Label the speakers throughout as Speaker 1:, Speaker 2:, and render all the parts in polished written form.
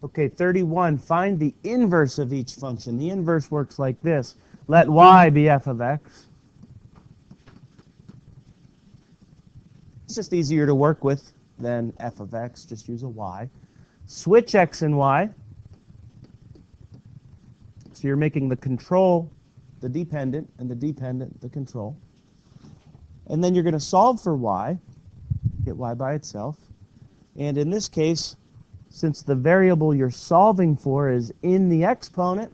Speaker 1: Okay, 31, find the inverse of each function. The inverse works like this. Let y be f of x. It's just easier to work with than f of x. Just use a y. Switch x and y. So you're making the control the dependent and the dependent the control. And then you're going to solve for y, get y by itself. And in this case, since the variable you're solving for is in the exponent,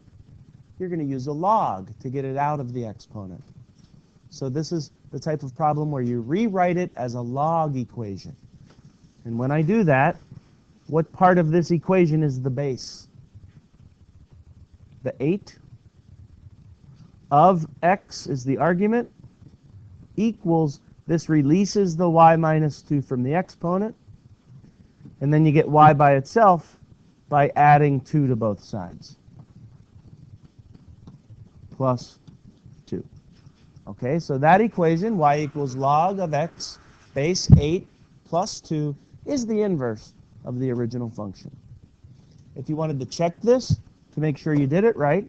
Speaker 1: you're going to use a log to get it out of the exponent. So this is the type of problem where you rewrite it as a log equation. And when I do that, what part of this equation is the base? The 8 of x is the argument, equals, this releases the y minus 2 from the exponent, and then you get y by itself by adding 2 to both sides, plus 2. Okay, so that equation, y equals log of x, base 8 plus 2, is the inverse of the original function. If you wanted to check this to make sure you did it right,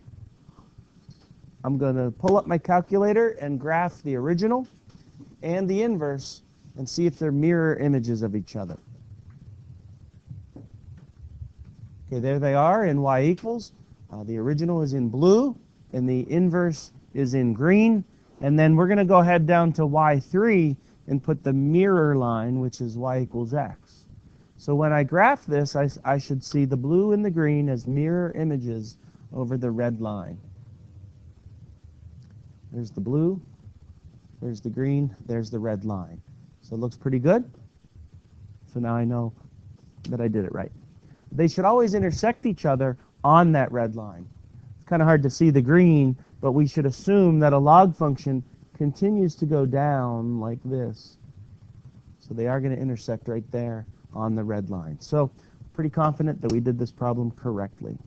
Speaker 1: I'm going to pull up my calculator and graph the original and the inverse and see if they're mirror images of each other. Okay, there they are in y equals. The original is in blue, and the inverse is in green. And then we're going to go ahead down to y3 and put the mirror line, which is y equals x. So when I graph this, I should see the blue and the green as mirror images over the red line. There's the blue, there's the green, there's the red line. So it looks pretty good. So now I know that I did it right. They should always intersect each other on that red line. It's kind of hard to see the green, but we should assume that a log function continues to go down like this. So they are going to intersect right there on the red line. So pretty confident that we did this problem correctly.